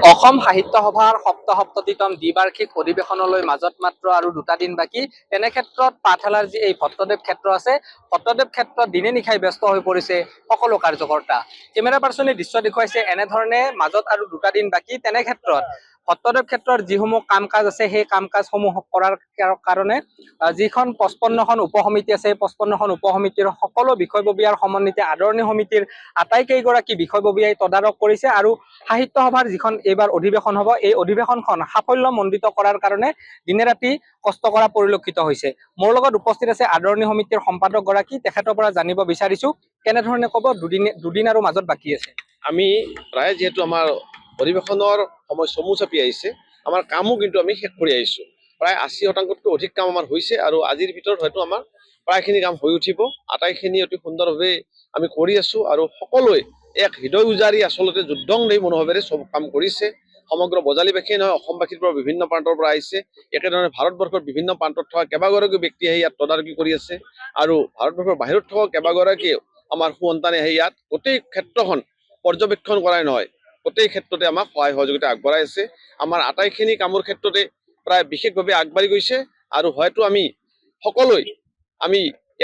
অসম সাহিত্য সভাৰ সপ্তসপ্ততিতম দ্বিবাৰ্ষিক অধিৱেশনলৈ মাজত মাত্ৰ আৰু 2টা দিন বাকী। তেনে ক্ষেত্ৰত পাঠশালাৰ যি এই ভট্টদেৱ ক্ষেত্ৰ আছে, ভট্টদেৱ ক্ষেত্ৰত দিনে নিশাই ব্যস্ত হৈ পৰিছে সকলো কাৰ্যকৰ্তা। কেমেৰা পাৰ্চনে দৃশ্য দেখুৱাইছে এনেধৰণে মাজত আৰু 2টা দিন বাকী। তেনে ক্ষেত্ৰত ভট্টদেৱ ক্ষেত্ৰৰ যিসমূহ কাম কাজ আছে সেই কাম কাজসমূহ কৰাৰ কাৰণে যিখন 55খন উপসমিতি আছে, 55খন উপসমিতিৰ সকলো বিষয়ববীয়াৰ সমন্বিতে আদৰণি সমিতিৰ আটাইকেইগৰাকী বিষয়ববীয়াই তদাৰক কৰিছে আৰু সাহিত্য সভাৰ যিখন এইবাৰ অধিৱেশন হ'ব, এই অধিৱেশনখন সাফল্যমণ্ডিত কৰাৰ কাৰণে দিনে ৰাতি কষ্ট কৰা পৰিলক্ষিত হৈছে। মোৰ লগত উপস্থিত আছে আদৰণি সমিতিৰ সম্পাদক গৰাকী, তেখেতৰ পৰা জানিব বিচাৰিছো কেনেধৰণে ক'ব দুদিন আৰু মাজত বাকী আছে। আমি প্ৰায় যিহেতু আমাৰ অধিৱেশনৰ সময় চমু চাপি আহিছে, আমাৰ কামো কিন্তু আমি শেষ কৰি আহিছোঁ। প্ৰায় 80শতাংশতকৈ অধিক কাম আমাৰ হৈছে আৰু আজিৰ ভিতৰত হয়তো আমাৰ প্ৰায়খিনি কাম হৈ উঠিব। আটাইখিনি অতি সুন্দৰভাৱে আমি কৰি আছোঁ আৰু সকলোৱে এক হৃদয় উজাৰি আচলতে যুদ্ধংদেহী মনোভাৱেৰে চব কাম কৰিছে। সমগ্ৰ বজালীবাসীয়ে নহয়, অসমবাসীৰ পৰা বিভিন্ন প্ৰান্তৰ পৰা আহিছে। একেধৰণে ভাৰতবৰ্ষৰ বিভিন্ন প্ৰান্তত থকা কেইবাগৰাকীও ব্যক্তি আহি ইয়াত তদাৰকি কৰি আছে আৰু ভাৰতবৰ্ষৰ বাহিৰত থকা কেইবাগৰাকীও আমাৰ সন্তানে আহি ইয়াত গোটেই ক্ষেত্ৰখন পৰ্যবেক্ষণ কৰাই নহয়, গোটেই ক্ষেত্ৰতে আমাক সহায় সহযোগিতা আগবঢ়াই আছে। আমাৰ আটাইখিনি কামৰ ক্ষেত্ৰতে প্ৰায় বিশেষভাৱে আগবাঢ়ি গৈছে আৰু হয়তো আমি সকলোৱে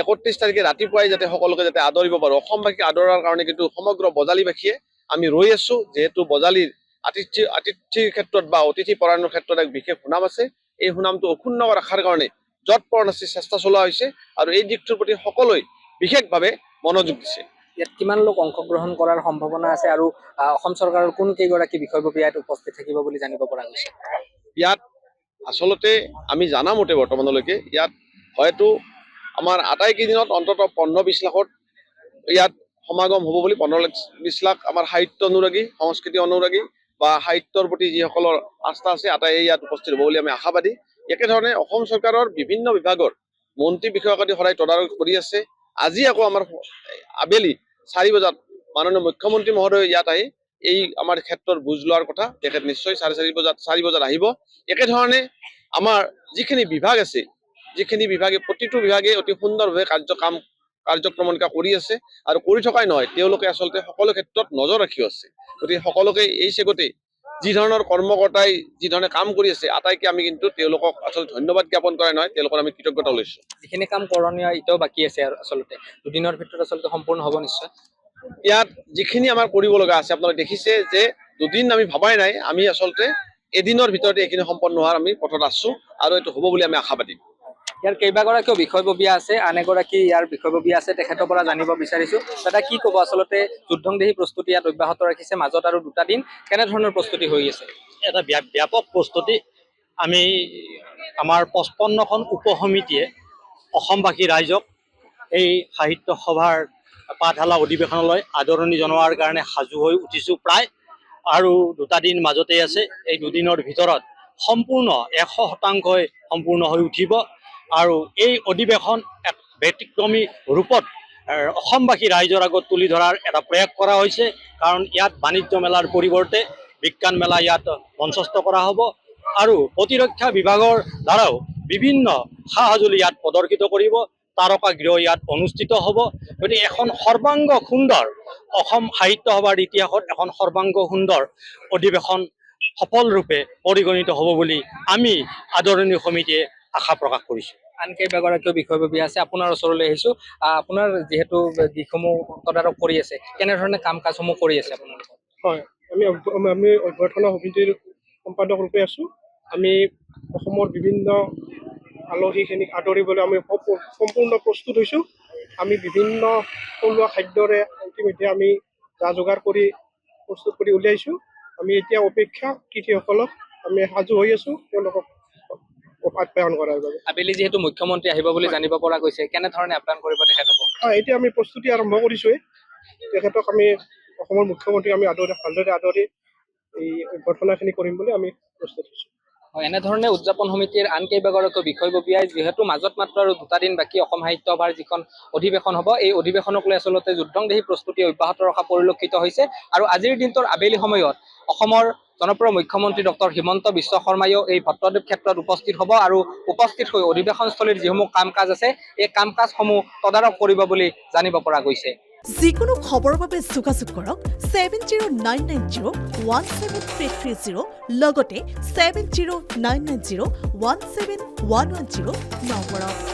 31 তাৰিখে ৰাতিপুৱাই যাতে সকলোকে যাতে আদৰিব পাৰোঁ, অসমবাসীক আদৰাৰ কাৰণে কিন্তু সমগ্ৰ বজালীবাসীয়ে আমি ৰৈ আছোঁ। যিহেতু বজালীৰ আতিথ্যৰ ক্ষেত্ৰত বা অতিথি পৰায়ণৰ ক্ষেত্ৰত এক বিশেষ সুনাম আছে। এই সুনামটো অক্ষুণ্ণ ৰখাৰ কাৰণে যৎপৰোনাস্তি চেষ্টা চলোৱা হৈছে আৰু এই দিশটোৰ প্ৰতি সকলোৱে বিশেষভাৱে মনোযোগ দিছে। ইয়াত কিমান লোক অংশগ্ৰহণ কৰাৰ সম্ভাৱনা আছে আৰু অসম চৰকাৰৰ কোন কেইগৰাকী বিষয়ববী ইয়াত উপস্থিত থাকিব বুলি জানিব পৰা গৈছে? ইয়াত আচলতে আমি জানা মতে বৰ্তমানলৈকে ইয়াত হয়তো আমাৰ আটাইকেইদিনত অন্ততঃ 15-20 লাখত ইয়াত সমাগম হ'ব বুলি 15-20 লাখ আমাৰ সাহিত্য অনুৰাগী, সংস্কৃতি অনুৰাগী বা সাহিত্যৰ প্ৰতি যিসকলৰ আস্থা আছে আটাই ইয়াত উপস্থিত হ'ব বুলি আমি আশাবাদী। একেধৰণে অসম চৰকাৰৰ বিভিন্ন বিভাগৰ মন্ত্ৰী বিষয়াসকলে সদায় তদাৰক কৰি আছে। আজি আকৌ আমাৰ আবেলি 4 বজাত মাননীয় মুখ্যমন্ত্ৰী মহোদয় ইয়াত আহি এই আমাৰ ক্ষেত্ৰৰ বুজ লোৱাৰ কথা। তেখেত নিশ্চয় 4 বজাত আহিব। একেধৰণে আমাৰ যিখিনি বিভাগ আছে, যিখিনি বিভাগে প্ৰতিটো বিভাগে অতি সুন্দৰভাৱে কাৰ্যক্ৰমণিকা কৰি আছে আৰু কৰি থকাই নহয়, তেওঁলোকে আচলতে সকলো ক্ষেত্ৰত নজৰ ৰাখি আছে। গতিকে সকলোকে এই চেগতে যি ধৰণৰ কৰ্মকৰ্তাই যি ধৰণে কাম কৰি আছে, আটাইকে আমি কিন্তু তেওঁলোকক আচলতে ধন্যবাদ জ্ঞাপন কৰাই নহয়, তেওঁলোকৰ আমি কৃতজ্ঞতা লৈছোঁ। যিখিনি কাম কৰণীয় এতিয়াও বাকী আছে আৰু আচলতে দুদিনৰ ভিতৰত আচলতে সম্পূৰ্ণ হ'ব নিশ্চয়। ইয়াত যিখিনি আমাৰ কৰিব লগা আছে, আপোনালোকে দেখিছে যে দুদিন আমি ভাবাই নাই, আমি আচলতে এদিনৰ ভিতৰতে এইখিনি সম্পন্ন হোৱাৰ আমি পথত আছোঁ আৰু এইটো হ'ব বুলি আমি আশাবাদী। ইয়াৰ কেইবাগৰাকীও বিষয়ববীয়া আছে, আন এগৰাকী ইয়াৰ বিষয়ববীয়া আছে, তেখেতৰ পৰা জানিব বিচাৰিছো। দাদা কি ক'ব, আচলতে যুদ্ধংদেহী প্ৰস্তুতি ইয়াত অব্যাহত ৰাখিছে, মাজত আৰু 2টা দিন কেনেধৰণৰ প্ৰস্তুতি হৈ আছে? এটা ব্যাপক প্ৰস্তুতি। আমি আমাৰ 55খন উপসমিতিয়ে অসমবাসী ৰাইজক এই সাহিত্য সভাৰ পাঠশালা অধিৱেশনলৈ আদৰণি জনোৱাৰ কাৰণে সাজু হৈ উঠিছোঁ প্ৰায়। আৰু 2টা দিন মাজতেই আছে। এই দুদিনৰ ভিতৰত সম্পূৰ্ণ 100% সম্পূৰ্ণ হৈ উঠিব আৰু এই অধিৱেশন এক ব্যতিক্ৰমী ৰূপত অসমবাসী ৰাইজৰ আগত তুলি ধৰাৰ এটা প্ৰয়াস কৰা হৈছে। কাৰণ ইয়াত বাণিজ্য মেলাৰ পৰিৱৰ্তে বিজ্ঞান মেলা ইয়াত মঞ্চস্থ কৰা হ'ব আৰু প্ৰতিৰক্ষা বিভাগৰ দ্বাৰাও বিভিন্ন সা সঁজুলি ইয়াত প্ৰদৰ্শিত কৰিব। তাৰকা গৃহ ইয়াত অনুষ্ঠিত হ'ব। গতিকে এখন সৰ্বাংগ সুন্দৰ অসম সাহিত্য সভাৰ ইতিহাসত এখন সৰ্বাংগ সুন্দৰ অধিৱেশন সফলৰূপে পৰিগণিত হ'ব বুলি আমি আদৰণি সমিতিয়ে আশা প্ৰকাশ কৰিছোঁ। আন কেইবাগৰাকীও বিষয়ববী আছে, আপোনাৰ ওচৰলৈ আহিছো। আপোনাৰ যিহেতু দিশসমূহ তদাৰক কৰি আছে, কেনেধৰণে কাম কাজসমূহ কৰি আছে আপোনালোকে? হয়, আমি অভ্যৰ্থনা সমিতিৰ সম্পাদক ৰূপে আছোঁ। আমি অসমৰ বিভিন্ন আলহীখিনিক আদৰিবলৈ আমি সম্পূৰ্ণ প্ৰস্তুত হৈছোঁ। আমি বিভিন্ন থলুৱা খাদ্যৰে ইতিমধ্যে আমি যা যোগাৰ কৰি প্ৰস্তুত কৰি উলিয়াইছোঁ। আমি এতিয়া অপেক্ষা কৃষিসকলক আমি সাজু হৈ আছোঁ তেওঁলোকক আপ্যায়ন কৰাৰ বাবে। আবেলি যিহেতু মুখ্যমন্ত্ৰী আহিব বুলি জানিব পৰা গৈছে, কেনেধৰণে আপ্যায়ন কৰিব তেখেতক? হয়, এতিয়া আমি প্ৰস্তুতি আৰম্ভ কৰিছোঁৱেই। তেখেতক আমি অসমৰ মুখ্যমন্ত্ৰীক আমি ভালদৰে আদৰি এই অভ্যৰ্থনাখিনি কৰিম বুলি আমি প্ৰস্তুত হৈছোঁ। এনেধৰণে উদযাপন সমিতিৰ আন কেইবাগৰাকীও বিষয়ববীয়াই যিহেতু মাজত মাত্ৰ আৰু 2টা দিন বাকী অসম সাহিত্য সভাৰ যিখন অধিৱেশন হ'ব, এই অধিৱেশনক লৈ আচলতে যুদ্ধংদেহী প্ৰস্তুতি অব্যাহত ৰখা পৰিলক্ষিত হৈছে। আৰু আজিৰ দিনটোৰ আবেলি সময়ত অসমৰ জনপ্ৰিয় মুখ্যমন্ত্ৰী ডক্টৰ হিমন্ত বিশ্ব শৰ্মায়ো এই ভট্টদেৱ ক্ষেত্ৰত উপস্থিত হ'ব আৰু উপস্থিত হৈ অধিৱেশনস্থলীৰ যিসমূহ কাম কাজ আছে, এই কাম কাজসমূহ তদাৰক কৰিব বুলি জানিব পৰা গৈছে। যিকোনো খবৰৰ বাবে যোগাযোগ কৰক 7099017330 লগতে 7099017110 নম্বৰত।